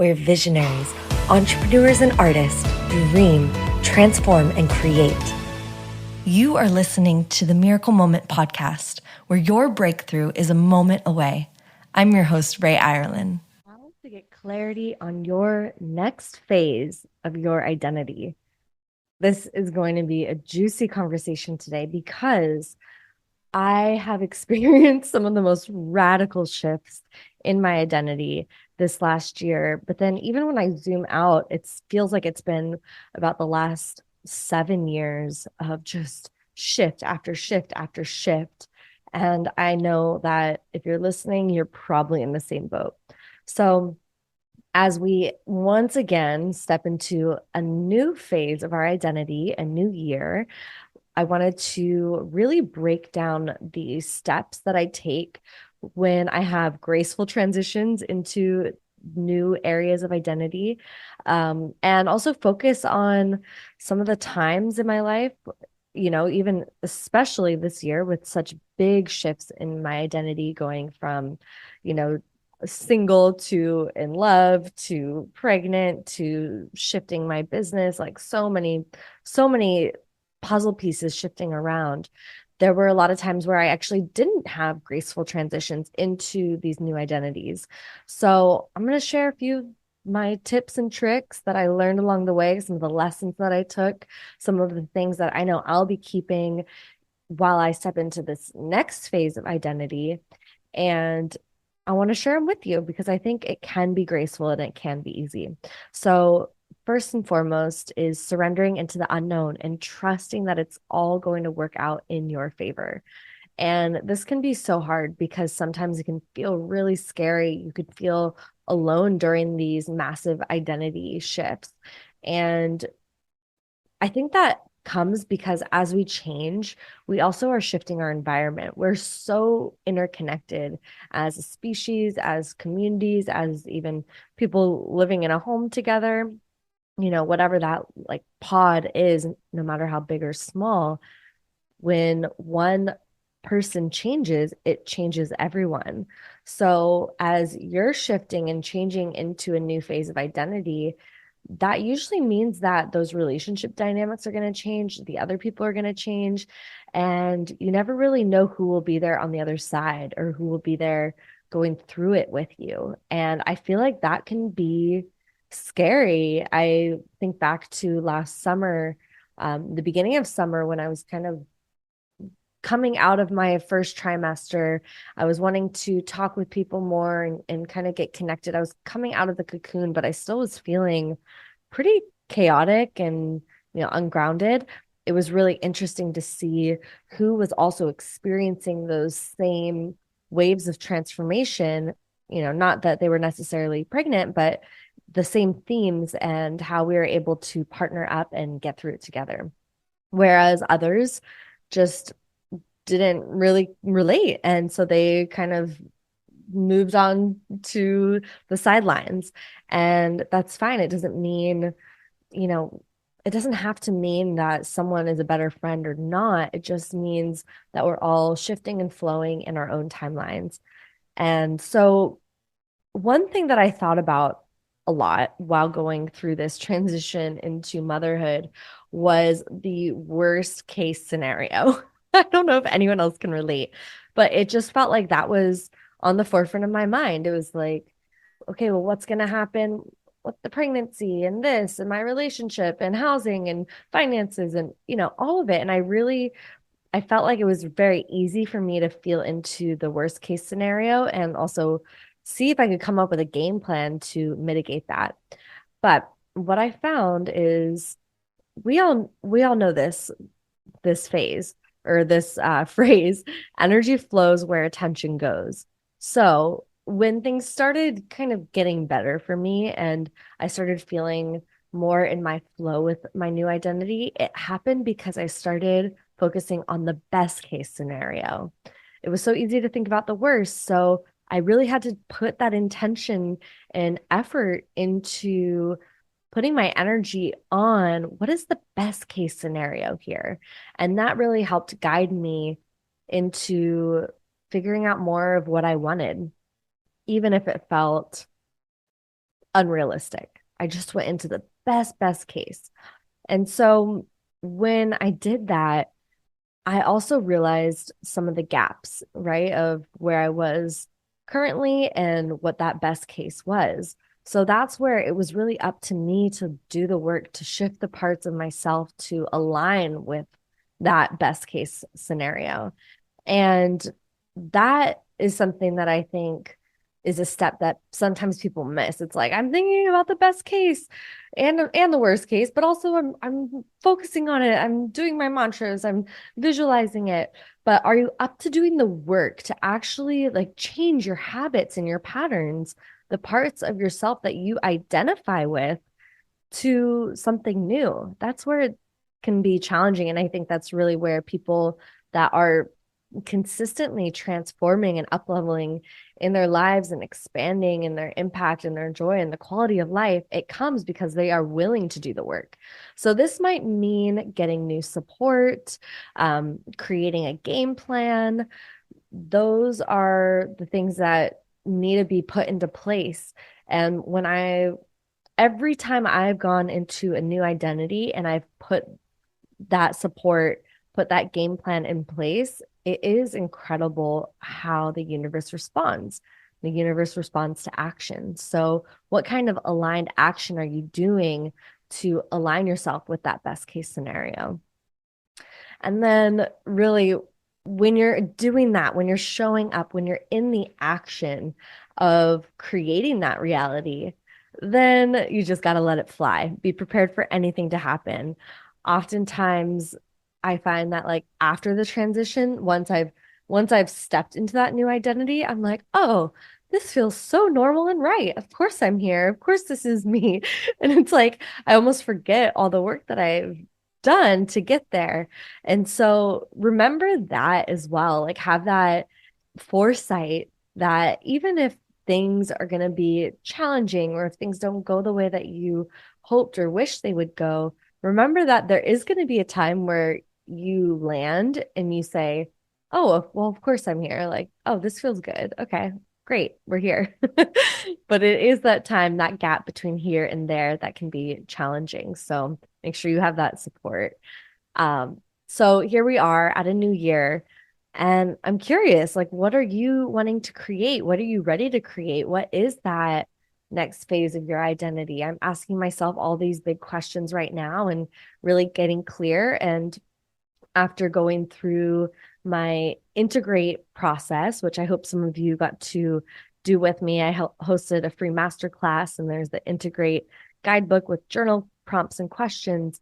where visionaries, entrepreneurs, and artists dream, transform, and create. You are listening to the Miracle Moment podcast, where your breakthrough is a moment away. I'm your host, Irelan. How to get clarity on your next phase of your identity. This is going to be a juicy conversation today because I have experienced some of the most radical shifts in my identity this last year. But then even when I zoom out, it feels like it's been about the last 7 years of just shift after shift after shift. And I know that if you're listening, you're probably in the same boat. So as we once again step into a new phase of our identity, a new year, I wanted to really break down the steps that I take when I have graceful transitions into new areas of identity, and also focus on some of the times in my life, even especially this year with such big shifts in my identity going from, single to in love to pregnant to shifting my business, like so many puzzle pieces shifting around. There were a lot of times where I actually didn't have graceful transitions into these new identities. So I'm going to share a few my tips and tricks that I learned along the way, some of the lessons that I took, some of the things that I know I'll be keeping while I step into this next phase of identity. And I want to share them with you because I think it can be graceful and it can be easy. So first and foremost is surrendering into the unknown and trusting that it's all going to work out in your favor. And this can be so hard because sometimes it can feel really scary. You could feel alone during these massive identity shifts. And I think that comes because as we change, we also are shifting our environment. We're so interconnected as a species, as communities, as even people living in a home together, whatever that like pod is, no matter how big or small, when one person changes, it changes everyone. So as you're shifting and changing into a new phase of identity, that usually means that those relationship dynamics are going to change, the other people are going to change, and you never really know who will be there on the other side or who will be there going through it with you. And I feel like that can be scary. I think back to last summer, the beginning of summer, when I was kind of coming out of my first trimester. I was wanting to talk with people more and kind of get connected. I was coming out of the cocoon, but I still was feeling pretty chaotic and, ungrounded. It was really interesting to see who was also experiencing those same waves of transformation, not that they were necessarily pregnant, but the same themes and how we were able to partner up and get through it together. Whereas others just didn't really relate. And so they kind of moved on to the sidelines. And that's fine. It doesn't mean, you know, it doesn't have to mean that someone is a better friend or not. It just means that we're all shifting and flowing in our own timelines. And so, one thing that I thought about a lot while going through this transition into motherhood was the worst case scenario. I don't know if anyone else can relate, but it just felt like that was on the forefront of my mind. It was like, okay, well, what's going to happen with the pregnancy and this and my relationship and housing and finances and, all of it. And I felt like it was very easy for me to feel into the worst case scenario and also see if I could come up with a game plan to mitigate that. But what I found is we all know this phase or this phrase, energy flows where attention goes. So when things started kind of getting better for me and I started feeling more in my flow with my new identity, it happened because I started focusing on the best case scenario. It was so easy to think about the worst. So I really had to put that intention and effort into putting my energy on what is the best case scenario here. And that really helped guide me into figuring out more of what I wanted, even if it felt unrealistic. I just went into the best case. And so when I did that, I also realized some of the gaps, right, of where I was currently and what that best case was. So that's where it was really up to me to do the work to shift the parts of myself to align with that best case scenario. And that is something that I think is a step that sometimes people miss. It's like I'm thinking about the best case and the worst case, but also I'm focusing on it. I'm doing my mantras, I'm visualizing it. But are you up to doing the work to actually like change your habits and your patterns, the parts of yourself that you identify with to something new? That's where it can be challenging. And I think that's really where people that are consistently transforming and upleveling in their lives and expanding in their impact and their joy and the quality of life, it comes because they are willing to do the work. So this might mean getting new support, creating a game plan. Those are the things that need to be put into place. And every time I've gone into a new identity and I've put that support, put that game plan in place, it is incredible how the universe responds. The universe responds to action. So, what kind of aligned action are you doing to align yourself with that best case scenario? And then, really, when you're doing that, when you're showing up, when you're in the action of creating that reality, then you just got to let it fly. Be prepared for anything to happen. Oftentimes, I find that like after the transition, once I've stepped into that new identity, I'm like, oh, this feels so normal and right. Of course I'm here. Of course this is me. And it's like I almost forget all the work that I've done to get there. And so remember that as well. Like have that foresight that even if things are going to be challenging or if things don't go the way that you hoped or wished they would go, remember that there is going to be a time where you land and you say, oh, well, of course I'm here. Like, oh, this feels good. Okay, great. We're here. But it is that time, that gap between here and there that can be challenging. So make sure you have that support. So here we are at a new year. And I'm curious, like, what are you wanting to create? What are you ready to create? What is that next phase of your identity? I'm asking myself all these big questions right now and really getting clear. And after going through my integrate process, which I hope some of you got to do with me, I hosted a free masterclass, and there's the integrate guidebook with journal prompts and questions.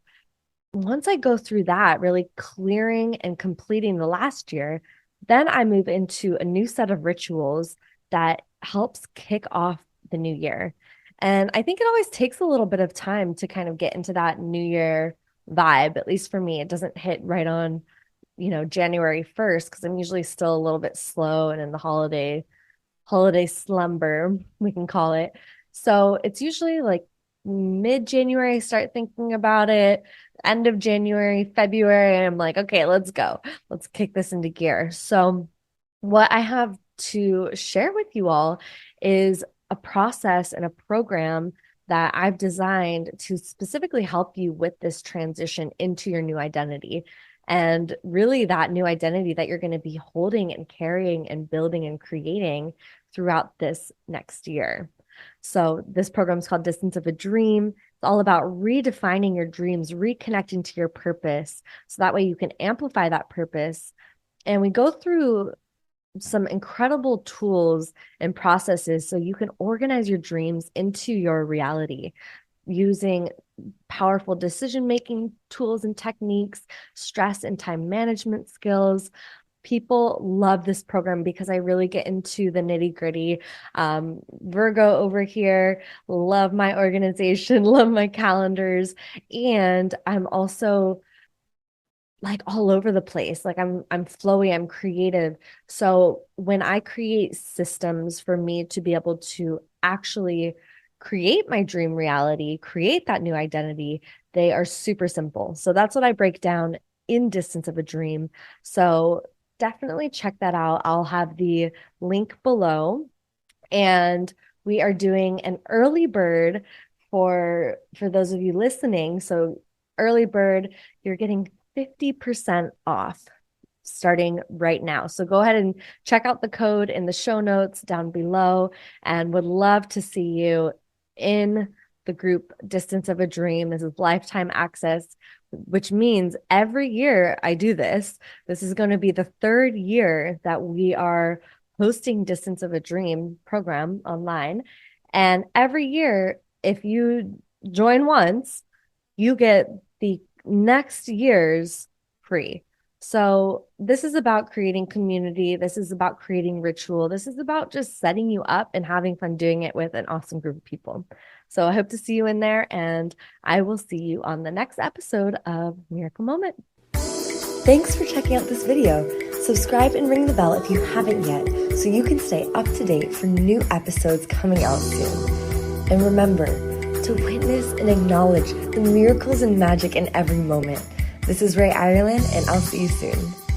Once I go through that, really clearing and completing the last year, then I move into a new set of rituals that helps kick off the new year. And I think it always takes a little bit of time to kind of get into that new year vibe. At least for me, it doesn't hit right on, January 1st, because I'm usually still a little bit slow and in the holiday slumber, we can call it. So it's usually like mid-January, I start thinking about it. End of January, February, I'm like, okay, let's go. Let's kick this into gear. So what I have to share with you all is a process and a program that I've designed to specifically help you with this transition into your new identity. And really, that new identity that you're going to be holding and carrying and building and creating throughout this next year. So, this program is called Distance of a Dream. It's all about redefining your dreams, reconnecting to your purpose. So that way you can amplify that purpose. And we go through some incredible tools and processes so you can organize your dreams into your reality using powerful decision making tools and techniques, stress and time management skills. People love this program because I really get into the nitty gritty. Virgo over here, love my organization, love my calendars. And I'm also like all over the place. Like I'm flowy, I'm creative. So when I create systems for me to be able to actually create my dream reality, create that new identity, they are super simple. So that's what I break down in Distance of a Dream. So definitely check that out. I'll have the link below. And we are doing an early bird for those of you listening. So early bird, you're getting 50% off starting right now. So go ahead and check out the code in the show notes down below, and would love to see you in the group Distance of a Dream. This is lifetime access, which means every year I do this. This is going to be the third year that we are hosting Distance of a Dream program online. And every year, if you join once, you get the next year's free. So this is about creating community. This is about creating ritual. This is about just setting you up and having fun doing it with an awesome group of people. So I hope to see you in there, and I will see you on the next episode of Miracle Moment. Thanks for checking out this video. Subscribe and ring the bell if you haven't yet, so you can stay up to date for new episodes coming out soon. And remember to witness and acknowledge the miracles and magic in every moment. This is Irelan, and I'll see you soon.